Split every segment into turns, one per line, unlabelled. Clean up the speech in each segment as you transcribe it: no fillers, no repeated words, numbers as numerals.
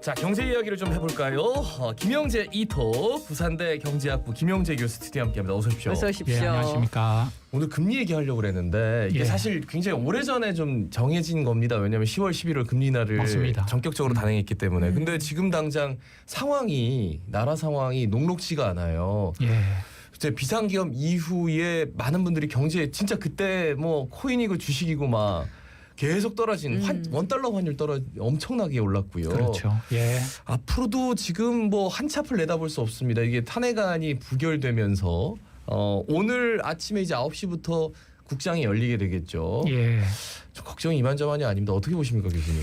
자, 경제 이야기를 좀 해볼까요? 김영재 이토 부산대 경제학부 김영재 교수 스튜디오에 함께합니다. 어서 오십시오.
어서 오십시오.
예, 안녕하십니까.
오늘 금리 얘기하려고 그랬는데 이게
예.
사실 굉장히 오래전에 좀 정해진 겁니다. 왜냐하면 10월 11월 금리 인하를
맞습니다.
전격적으로 단행했기 때문에. 근데 지금 당장 상황이 나라 상황이 녹록지가 않아요.
예.
이제 비상기업 이후에 많은 분들이 경제 진짜 그때 뭐 코인이고 주식이고 막 계속 떨어진 원달러 환율 엄청나게 올랐고요.
그렇죠. 예.
앞으로도 지금 뭐 한치 앞을 내다볼 수 없습니다. 이게 탄핵안이 부결되면서 오늘 아침에 이제 9시부터 국장이 열리게 되겠죠.
예.
좀 걱정이 이만저만이 아닙니다. 어떻게 보십니까, 교수님?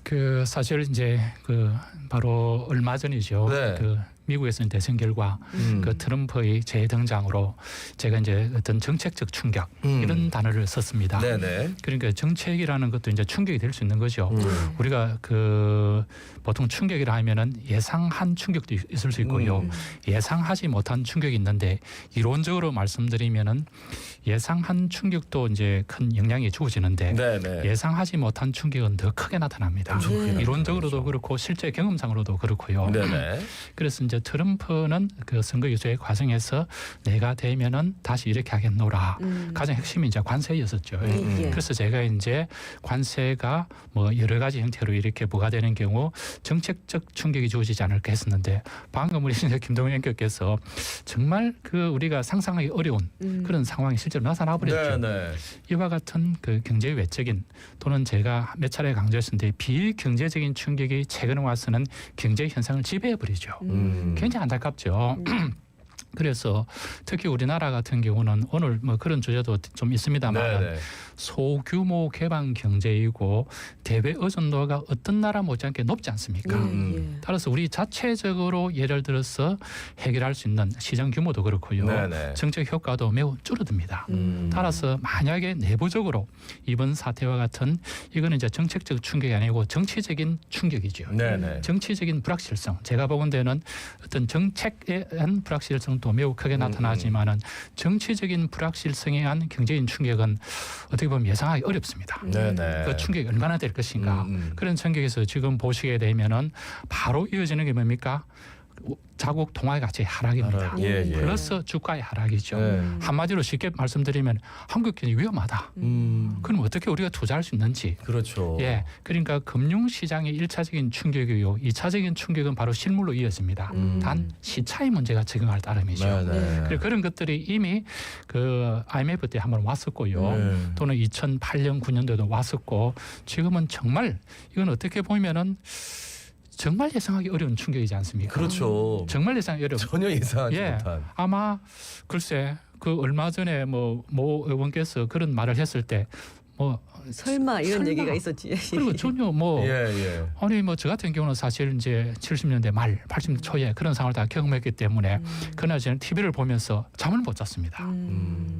그 사실 이제 그 바로 얼마 전이죠.
네.
그 미국에서는 대선 결과 그 트럼프의 재등장으로 제가 이제 어떤 정책적 충격 이런 단어를 썼습니다.
네네.
그러니까 정책이라는 것도 이제 충격이 될 수 있는 거죠. 우리가 그 보통 충격이라 하면은 예상한 충격도 있을 수 있고요. 예상하지 못한 충격이 있는데 이론적으로 말씀드리면은 예상한 충격도 이제 큰 영향이 주어지는데
네네.
예상하지 못한 충격은 더 크게 나타납니다.
엄청 크게
이론적으로도 그렇고 실제 경험상으로도 그렇고요.
네네.
그래서 이제 트럼프는 그 선거 유세 과정에서 내가 되면은 다시 이렇게 하겠노라. 가장 핵심이 이제 관세였었죠.
예.
그래서 제가 이제 관세가 뭐 여러 가지 형태로 이렇게 부과되는 경우 정책적 충격이 주어지지 않을까 했었는데 방금 우리 김동현 앵커께서 정말 그 우리가 상상하기 어려운 그런 상황이 실제로 나타나 버렸죠.
네네.
이와 같은 그 경제 외적인 또는 제가 몇 차례 강조했는데 비경제적인 충격이 최근에 와서는 경제 현상을 지배해 버리죠. 굉장히 안타깝죠. 그래서 특히 우리나라 같은 경우는 오늘 뭐 그런 주제도 좀 있습니다만
네네.
소규모 개방 경제이고 대외 의존도가 어떤 나라 못지않게 높지 않습니까? 따라서 우리 자체적으로 예를 들어서 해결할 수 있는 시장 규모도 그렇고요.
네네.
정책 효과도 매우 줄어듭니다. 따라서 만약에 내부적으로 이번 사태와 같은 이거는 이제 정책적 충격이 아니고 정치적인 충격이죠.
네네.
정치적인 불확실성. 제가 보건대는 어떤 정책에 대한 불확실성도 매우 크게 나타나지만은 정치적인 불확실성에 의한 경제적인 충격은 어떻게 보면 예상하기 어렵습니다.
네네.
그 충격이 얼마나 될 것인가. 그런 충격에서 지금 보시게 되면은 바로 이어지는 게 뭡니까? 자국 통화의 가치 하락입니다.
예, 예.
플러스 주가의 하락이죠.
네.
한마디로 쉽게 말씀드리면 한국 경제 위험하다. 그럼 어떻게 우리가 투자할 수 있는지.
그렇죠.
예, 그러니까 금융시장의 1차적인 충격이요. 2차적인 충격은 바로 실물로 이어집니다. 단 시차의 문제가 적용할 따름이죠.
네네.
그리고 그런 것들이 이미 그 IMF 때 한번 왔었고요. 또는 2008년, 9년도에도 왔었고 지금은 정말 이건 어떻게 보면은 정말 예상하기 어려운 충격이지 않습니까?
그렇죠.
정말 예상하기 어려운.
전혀 예상하지
예,
못한.
아마 글쎄 그 얼마 전에 모 의원께서 그런 말을 했을 때 뭐
설마 이런
설마.
얘기가 있었지.
그리고 전혀 뭐
예, 예.
아니 뭐 저 같은 경우는 사실 이제 70년대 말 80년대 초에 그런 상황을 다 경험했기 때문에 그날 저는 TV를 보면서 잠을 못 잤습니다.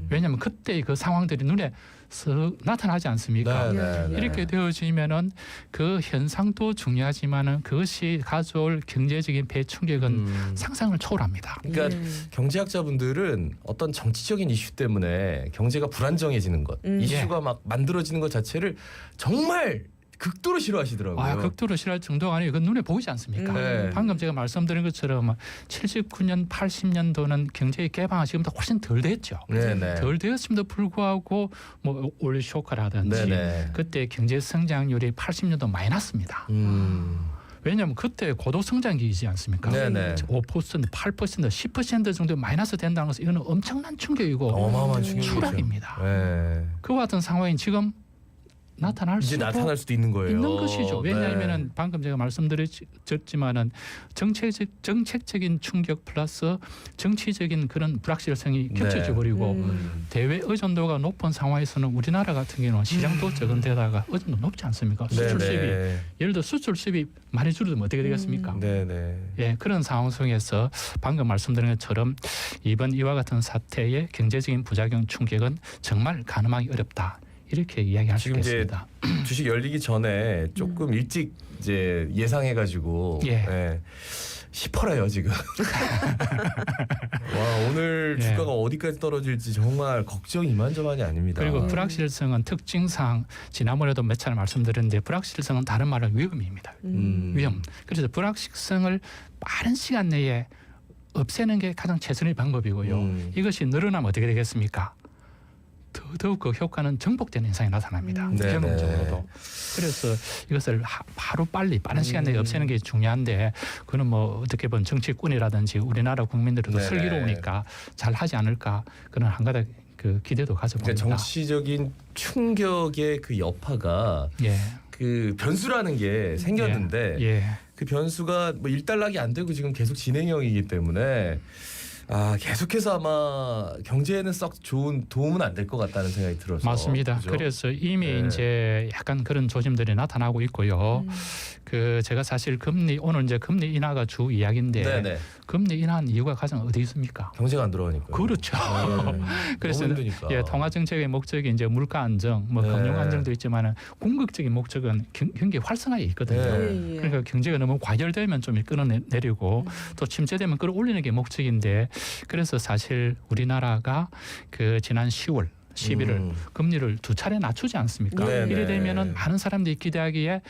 왜냐하면 그때 그 상황들이 눈에 쓱 나타나지 않습니까?
네네.
이렇게 되어지면은 그 현상도 중요하지만은 그것이 가져올 경제적인 배충격은 상상을 초월합니다.
그러니까 경제학자분들은 어떤 정치적인 이슈 때문에 경제가 불안정해지는 것, 이슈가 막 만들어지는 것 자체를 정말 극도로 싫어하시더라고요.
아, 극도로 싫어할 정도가 아니고 그건 눈에 보이지 않습니까?
네.
방금 제가 말씀드린 것처럼 79년, 80년도는 경제의 개방이 지금보다 훨씬 덜 됐죠.
네네.
덜 되었음에도 불구하고 뭐 오일 쇼크라든지
네네.
그때 경제 성장률이 80년도 많이 났습니다. 왜냐하면 그때 고도 성장기이지 않습니까?
네네.
5%, 8%, 10% 정도 마이너스 된다는 것은 이거는 엄청난 충격이고
어마어마한 충격이죠.
추락입니다.
네.
그와 같은 상황이 지금 나타날
이제
수도
나타날 수도 있는 거예요.
있는 것이죠. 왜냐하면은
네.
방금 제가 말씀드렸지만은 정책적인 충격 플러스 정치적인 그런 불확실성이 겹쳐져 버리고 대외 의존도가 높은 상황에서는 우리나라 같은 경우는 시장도 적은 데다가 의존도 높지 않습니까? 수출 수입이 예를 들어 수출 수입이 많이 줄어들면 어떻게 되겠습니까?
네네.
예, 그런 상황 속에서 방금 말씀드린 것처럼 이번 이와 같은 사태의 경제적인 부작용 충격은 정말 가늠하기 어렵다. 이렇게 이야기할 수
지금 이제
있겠습니다.
주식 열리기 전에 조금 일찍 이제 예상해가지고
예.
예. 싶어라요 지금. 와 오늘
예.
주가가 어디까지 떨어질지 정말 걱정이 이만저만이 아닙니다.
그리고 불확실성은 특징상 지난번에도 몇 차례 말씀드렸는데 불확실성은 다른 말로 위험입니다. 위험. 그래서 불확실성을 빠른 시간 내에 없애는 게 가장 최선의 방법이고요. 이것이 늘어나면 어떻게 되겠습니까? 더더욱 그 효과는 정복되는 현상이 나타납니다.
네네.
경험적으로도. 그래서 이것을 하루 빨리 빠른 시간 내에 없애는 게 중요한데 그는 뭐 어떻게 보면 정치꾼이라든지 우리나라 국민들도
네네.
슬기로우니까 잘 하지 않을까 그런 한 가지 그 기대도 가져봅니다.
그러니까 정치적인 충격의 그 여파가
예.
그 변수라는 게 생겼는데
예.
그 변수가 뭐 일단락이 안 되고 지금 계속 진행형이기 때문에 계속해서 아마 경제에는 썩 좋은 도움은 안 될 것 같다는 생각이 들어서
맞습니다.
그죠?
그래서 이미
네.
이제 약간 그런 조짐들이 나타나고 있고요. 그 제가 사실 오늘 이제 금리 인하가 주 이야기인데
네네.
금리 인하한 이유가 가장 어디 있습니까?
경제가 안 들어가니까.
그렇죠. 그래서
너무 힘드니까.
예, 통화 정책의 목적이 이제 물가 안정, 뭐
네.
금융 안정도 있지만은 궁극적인 목적은 경기 활성화에 있거든요.
네.
그러니까 경제가 너무 과열되면 좀 끌어내리고 또 침체되면 끌어올리는 게 목적인데 그래서 사실 우리나라가 그 지난 10월 11월 금리를 2차례 낮추지 않습니까?
네네.
이래 되면은 많은 사람들이 기대하기에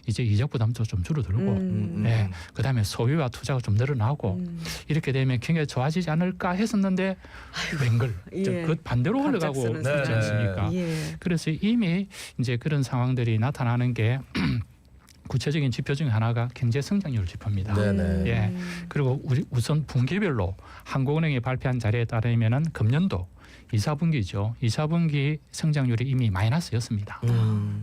이제 이적 부담도 좀 줄어들고 네. 그다음에 소비와 투자가 좀 늘어나고 이렇게 되면 굉장히 좋아지지 않을까 했었는데 웬걸 그 반대로 흘러가고 있지
네네.
않습니까? 그래서 이미 이제 그런 상황들이 나타나는 게 구체적인 지표 중에 하나가 경제 성장률 지표입니다.
네네.
예. 그리고 우선 분기별로 한국은행이 발표한 자료에 따르면은 금년도 2, 4분기죠. 2, 4분기 성장률이 이미 마이너스였습니다.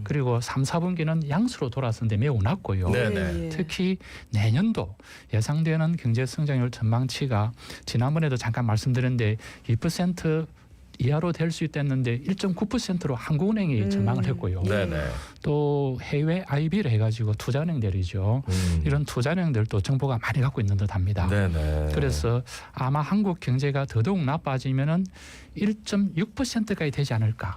그리고 3, 4분기는 양수로 돌아섰는데 매우 낮고요.
네네.
특히 내년도 예상되는 경제 성장률 전망치가 지난번에도 잠깐 말씀드렸는데 2% 이하로 될 수 있다는데 1.9%로 한국은행이 전망을 했고요.
네네.
또 해외 IB를 해가지고 투자은행들이죠. 이런 투자은행들도 정보가 많이 갖고 있는 듯합니다.
네네.
그래서 아마 한국 경제가 더더욱 나빠지면은 1.6%까지 되지 않을까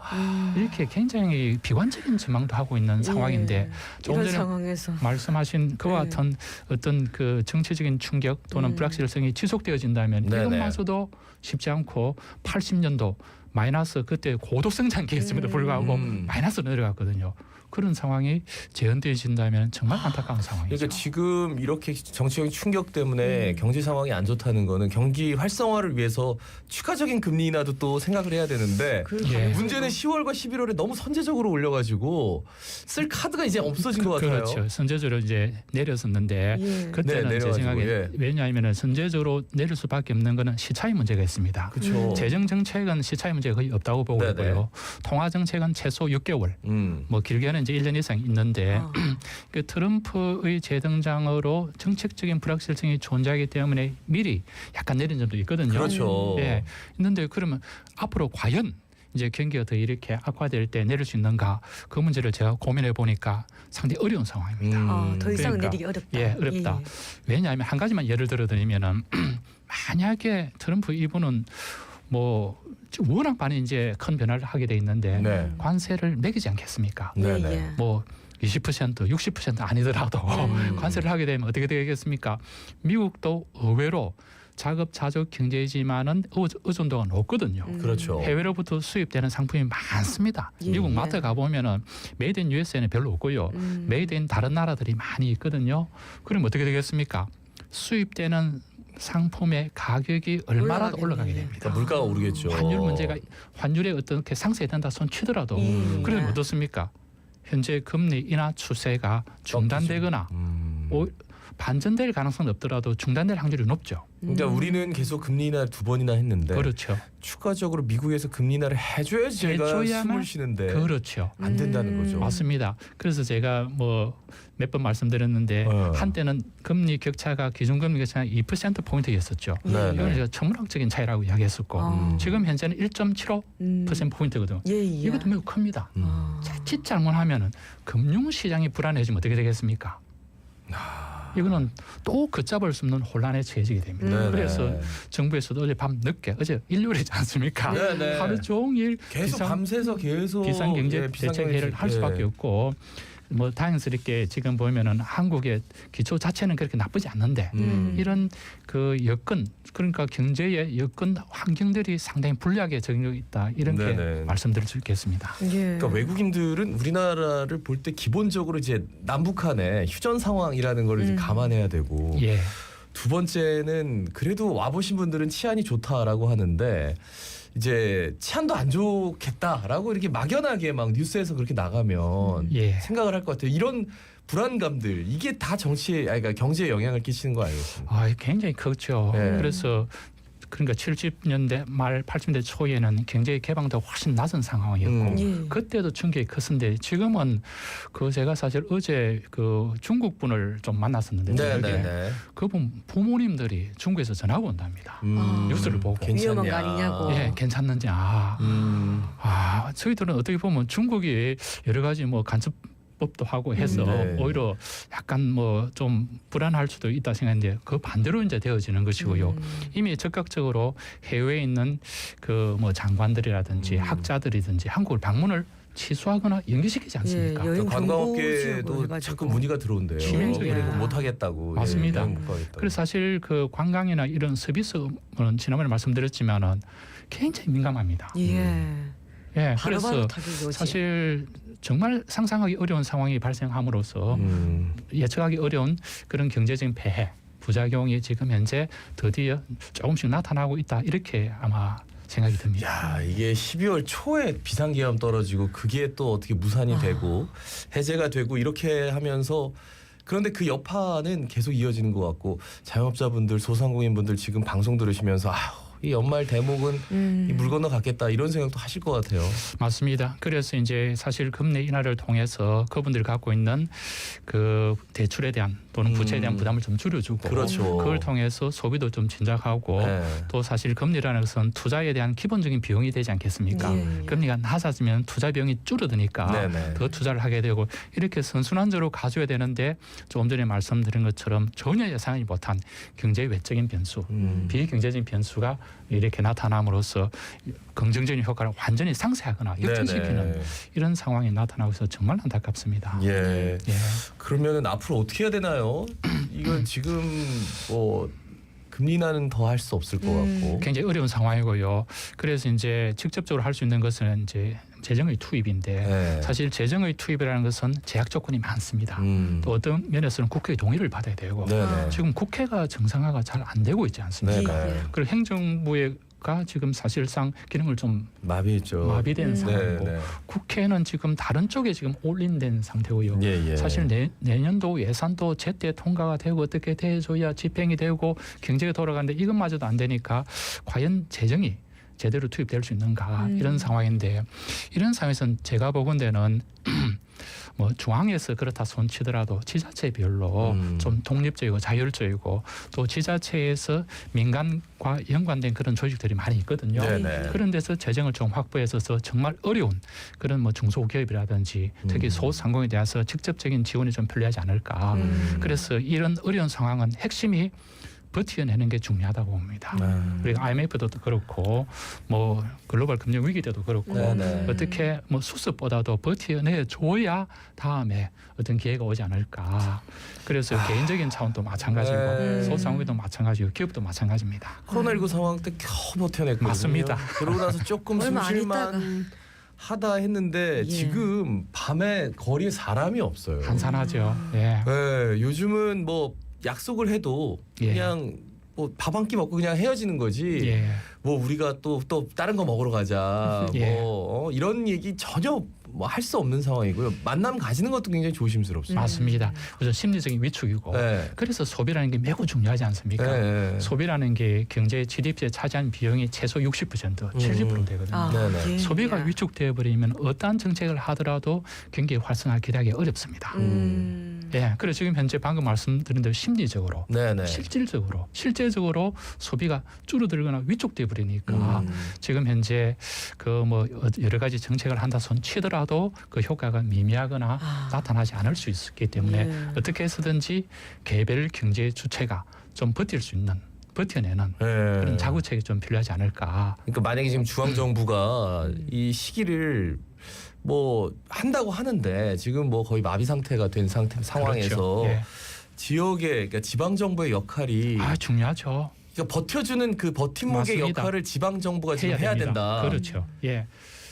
이렇게 굉장히 비관적인 전망도 하고 있는 상황인데 조금
이런
전에
상황에서
말씀하신 그와 같은 어떤 그 정치적인 충격 또는 불확실성이 지속되어진다면
네네.
이것마저도 쉽지 않고 80년도 마이너스 그때 고도 성장기였음에도 불구하고 마이너스로 내려갔거든요. 그런 상황이 재현되어진다면 정말 안타까운 상황이죠.
그러니까 지금 이렇게 정치적인 충격 때문에 경제 상황이 안 좋다는 거는 경기 활성화를 위해서 추가적인 금리 인하도 또 생각을 해야 되는데
예.
문제는 10월과 11월에 너무 선제적으로 올려가지고 쓸 카드가 이제 없어진 것 같아요.
그렇죠. 선제적으로 이제 내렸었는데 그때는
네,
제
내려가지고,
생각에
예.
왜냐하면 선제적으로 내릴 수밖에 없는 거는 시차의 문제가 있습니다.
그렇죠.
재정 정책은 시차의 문제가 거의 없다고 보고
네네.
있고요. 통화 정책은 최소 6개월, 뭐 길게는 이제 1년 이상 있는데 그 트럼프의 재등장으로 정책적인 불확실성이 존재하기 때문에 미리 약간 내린 점도 있거든요.
그렇죠.
예. 있는데 그러면 앞으로 과연 이제 경기가 더 이렇게 악화될 때 내릴 수 있는가 그 문제를 제가 고민해 보니까 상당히 어려운 상황입니다.
더 이상
그러니까,
내리기 어렵다.
예, 어렵다. 왜냐하면 한 가지만 예를 들어드리면은 만약에 트럼프 이분은 뭐 워낙 많이 이제 큰 변화를 하게 돼 있는데
네.
관세를 매기지 않겠습니까?
네네.
뭐 20%, 60% 아니더라도 관세를 하게 되면 어떻게 되겠습니까? 미국도 의외로 자급자족 경제이지만은 의존도가 높거든요.
그렇죠.
해외로부터 수입되는 상품이 많습니다.
예,
미국
예.
마트 가보면은 메이드 인 USA는 별로 없고요. 메이드 인 다른 나라들이 많이 있거든요. 그럼 어떻게 되겠습니까? 수입되는 상품의 가격이 얼마라도 올라가게 됩니다.
그러니까 물가가 오르겠죠.
환율 문제가 환율에 어떻게 상쇄된다 손 치더라도 그러면 어떻습니까? 현재 금리 인하 추세가 중단되거나 반전될 가능성은 없더라도 중단될 확률이 높죠.
그러니까 우리는 계속 금리 인하 2번이나 했는데
그렇죠.
추가적으로 미국에서 금리 인하를 해줘야지 제가
해줘야만
숨을 쉬는데
그렇죠.
안 된다는 거죠.
맞습니다. 그래서 제가 뭐 몇 번 말씀드렸는데 한때는 금리 격차가 기준금리 격차가 2%포인트였었죠.
네,
이건
네.
제가 천문학적인 차이라고 이야기했었고 지금 현재는 1.75%포인트거든요. 이것도 매우 큽니다. 자칫 잘못하면은 금융시장이 불안해지면 어떻게 되겠습니까? 이거는 또 걷잡을 수 없는 혼란에 처해지게 됩니다.
네네.
그래서 정부에서도 어제 밤 늦게 어제 일요일이지 않습니까?
네네.
하루 종일
계속 밤새서 계속
비상경제
예,
대책회의를 할 수밖에 없고 뭐 다행스럽게 지금 보면은 한국의 기초 자체는 그렇게 나쁘지 않는데 이런 그 여건 그러니까 경제의 여건 환경들이 상당히 불리하게 적용되어 있다 이렇게
네네.
말씀드릴 수 있겠습니다.
예.
그러니까 외국인들은 우리나라를 볼 때 기본적으로 이제 남북한의 휴전 상황이라는 걸 이제 감안해야 되고
예.
두 번째는 그래도 와보신 분들은 치안이 좋다라고 하는데 이제 치안도 안 좋겠다라고 이렇게 막연하게 막 뉴스에서 그렇게 나가면
예.
생각을 할 것 같아요. 이런 불안감들 이게 다 정치에 그러니까 경제에 영향을 끼치는 거 아니겠습니까?
아, 굉장히 크죠.
예.
그래서 그러니까 70년대 말 80년대 초에는 경제 개방도 훨씬 낮은 상황이었고
예.
그때도 충격이 컸는데 지금은 그 제가 사실 어제 그 중국 분을 좀 만났었는데 저녁에
네네네.
그분 부모님들이 중국에서 전화가 온답니다. 뉴스를 보고
위험한 거 아니냐고.
예, 괜찮는지 저희들은 어떻게 보면 중국이 여러 가지 뭐 간첩법도 하고 해서
네.
오히려 약간 뭐 좀 불안할 수도 있다 생각했는데 그 반대로 이제 되어지는 것이고요. 이미 적극적으로 해외에 있는 그 뭐 장관들이라든지 학자들이든지 한국을 방문을 취소하거나 연기시키지 않습니까?
예, 여행
관광업계도
정보
자꾸
지역으로
문의가 들어온대요.
치명적이에요.
못 하겠다고.
맞습니다.
여행 못 가겠다고.
그래서 사실 그 관광이나 이런 서비스는 지난번에 말씀드렸지만은 굉장히 민감합니다.
예.
예,
바로바로
그래서
타격이 오지.
사실 정말 상상하기 어려운 상황이 발생함으로써 예측하기 어려운 그런 경제적인 폐해, 부작용이 지금 현재 드디어 조금씩 나타나고 있다 이렇게 아마 생각이 듭니다.
야, 이게 12월 초에 비상계엄 떨어지고 그게 또 어떻게 무산이 되고 해제가 되고 이렇게 하면서 그런데 그 여파는 계속 이어지는 것 같고 자영업자분들, 소상공인분들 지금 방송 들으시면서 이 연말 대목은 이 물 건너 갔겠다 이런 생각도 하실 것 같아요.
맞습니다. 그래서 이제 사실 금리 인하를 통해서 그분들이 갖고 있는 그 대출에 대한 또는 부채에 대한 부담을 좀 줄여주고
그렇죠.
그걸 통해서 소비도 좀 진작하고
네.
또 사실 금리라는 것은 투자에 대한 기본적인 비용이 되지 않겠습니까?
예.
금리가 낮아지면 투자 비용이 줄어드니까
네네.
더 투자를 하게 되고 이렇게 선순환적으로 가져야 되는데 조금 전에 말씀드린 것처럼 전혀 예상하지 못한 경제 외적인 변수, 비경제적인 변수가 이렇게 나타남으로써 긍정적인 효과를 완전히 상쇄하거나 역전시키는
네네.
이런 상황이 나타나고 있어서 정말 안타깝습니다.
예.
예.
그러면은 앞으로 어떻게 해야 되나요? 이건 지금 뭐 금리 인하는 더 할 수 없을 것 같고.
굉장히 어려운 상황이고요. 그래서 이제 직접적으로 할 수 있는 것은 이제 재정의 투입인데
네.
사실 재정의 투입이라는 것은 제약 조건이 많습니다. 또 어떤 면에서는 국회의 동의를 받아야 되고
네네.
지금 국회가 정상화가 잘 안 되고 있지 않습니까?
네네.
그리고 행정부가 지금 사실상 기능을 좀
마비죠.
마비된 상황이고
네네.
국회는 지금 다른 쪽에 지금 올린된 상태고요.
예.
사실 내년도 예산도 제때 통과가 되고 어떻게 돼줘야 집행이 되고 경제가 돌아가는데 이것마저도 안 되니까 과연 재정이 제대로 투입될 수 있는가 이런 상황인데 이런 상황에서는 제가 보건대는 뭐 중앙에서 그렇다 손치더라도 지자체별로 좀 독립적이고 자율적이고 또 지자체에서 민간과 연관된 그런 조직들이 많이 있거든요.
네네.
그런 데서 재정을 좀 확보해서 정말 어려운 그런 뭐 중소기업이라든지 특히 소상공인에 대해서 직접적인 지원이 좀 필요하지 않을까. 그래서 이런 어려운 상황은 핵심이 버텨내는 게 중요하다고 봅니다. 그리고 IMF도 그렇고 뭐 글로벌 금융 위기 때도 그렇고
네네.
어떻게 뭐 수습보다도 버텨내 줘야 다음에 어떤 기회가 오지 않을까. 그래서 개인적인 차원도 마찬가지고
네.
소상공인도 마찬가지고 기업도 마찬가지입니다.
코로나19 상황 때 겨우 버텨냈거든요.
맞습니다.
그러고 나서 조금
얼마 안
숨쉴만 하다 했는데
예.
지금 밤에 거리에 사람이 없어요.
한산하죠. 예.
네, 요즘은 뭐 약속을 해도
예.
그냥 뭐 밥 한 끼 먹고 그냥 헤어지는 거지.
예.
뭐 우리가 또 다른 거 먹으러 가자.
예.
뭐 이런 얘기 전혀 뭐 할 수 없는 상황이고요. 만남 가지는 것도 굉장히 조심스럽습니다.
맞습니다. 그래서 심리적인 위축이고
네.
그래서 소비라는 게 매우 중요하지 않습니까?
네.
소비라는 게 경제 GDP에 차지하는 비용이 최소 60% 70% 되거든요.
네네.
예.
소비가 위축되어 버리면 어떠한 정책을 하더라도 경기 활성화 기대하기 어렵습니다. 예, 그래서 지금 현재 방금 말씀드린 대로 심리적으로,
네네.
실제적으로 소비가 줄어들거나 위축돼 버리니까 지금 현재 그 뭐 여러 가지 정책을 한다 손 치더라도 그 효과가 미미하거나 나타나지 않을 수 있기 때문에
네.
어떻게 해서든지 개별 경제 주체가 좀 버텨내는 그런 자구책이 좀 필요하지 않을까.
그러니까 만약에 지금 중앙 정부가 이 시기를 뭐 한다고 하는데 지금 뭐 거의 마비 상태가 된 상황에서
그렇죠. 예.
지역의 그러니까 지방 정부의 역할이
중요하죠.
그러니까 버텨주는 그 버팀목의
맞습니다.
역할을 지방 정부가 지금 해야
됩니다.
된다.
그렇죠. 예.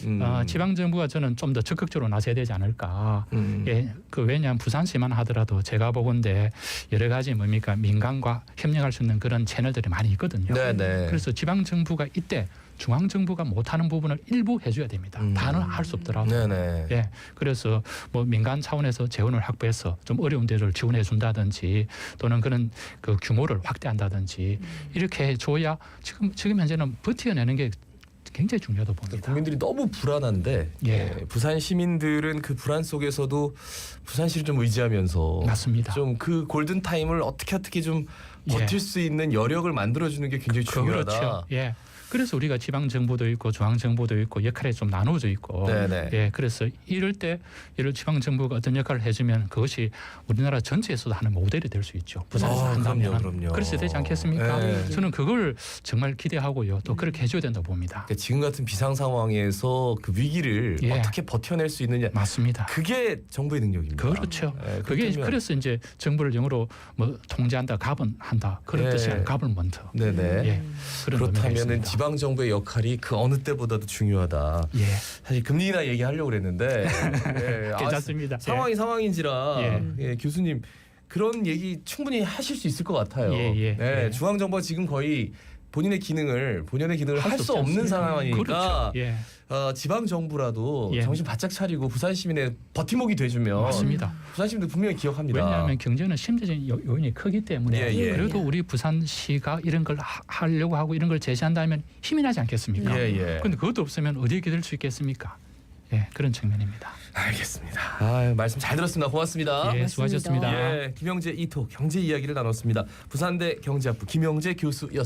음.
지방 정부가 저는 좀 더 적극적으로 나서야 되지 않을까. 예, 그 왜냐하면 부산시만 하더라도 제가 보건대 여러 가지 뭡니까 민간과 협력할 수 있는 그런 채널들이 많이 있거든요.
네네.
그래서 지방 정부가 이때 중앙 정부가 못하는 부분을 일부 해줘야 됩니다. 다는 할 수 없더라도.
네네.
예, 그래서 뭐 민간 차원에서 재원을 확보해서 좀 어려운 데를 지원해 준다든지 또는 그런 그 규모를 확대한다든지 이렇게 줘야 지금 현재는 버텨내는 게 굉장히 중요하다고 봅니다.
국민들이 너무 불안한데
예.
부산 시민들은 그 불안 속에서도 부산시를 좀 의지하면서
맞습니다.
좀 그 골든 타임을 어떻게 좀
예.
버틸 수 있는 여력을 만들어주는 게 굉장히 중요하다.
그렇죠. 예. 그래서 우리가 지방 정부도 있고 중앙 정부도 있고 역할이 좀 나눠져 있고,
네네.
예, 그래서 이럴 때 이를 지방 정부가 어떤 역할을 해주면 그것이 우리나라 전체에서도 하는 모델이 될 수 있죠. 부산에서 한다면
그럼요.
그렇게 되지 않겠습니까?
네.
저는 그걸 정말 기대하고요. 또 그렇게 해줘야 된다고 봅니다.
그러니까 지금 같은 비상 상황에서 그 위기를
예.
어떻게 버텨낼 수 있느냐.
맞습니다.
그게 정부의 능력입니다.
그렇죠.
예,
그게
그렇다면-
그래서 이제 정부를 영어로 뭐 통제한다, 가번한다 그런
예.
뜻이 아니라 가번먼트.
네네.
예, 그런 의미가
그렇다면은
있습니다.
지방 정부의 역할이 그 어느 때보다도 중요하다.
예,
사실 금리 인하 얘기하려고 그랬는데 예,
괜찮습니다.
상황이 상황인지라
예.
예, 교수님 그런 얘기 충분히 하실 수 있을 것 같아요.
예.
중앙 정부가 지금 거의 본연의 기능을 할 수
없지
없는
않습니까?
상황이니까
그렇죠. 예,
지방 정부라도
예.
정신 바짝 차리고 부산 시민의 버팀목이 돼주면
맞습니다.
부산 시민들 분명히 기억합니다.
왜냐하면 경제는 심리적인 요인이 크기 때문에
예.
그래도 우리 부산시가 이런 걸 하려고 하고 이런 걸 제시한다면 힘이 나지 않겠습니까?
예.
그런데 그것도 없으면 어디에 기댈 수 있겠습니까? 예, 그런 측면입니다.
알겠습니다. 말씀 잘 들었습니다. 고맙습니다.
예, 수고하셨습니다.
김영재 이토 경제 이야기를 나눴습니다. 부산대 경제학부 김영재 교수였습니다.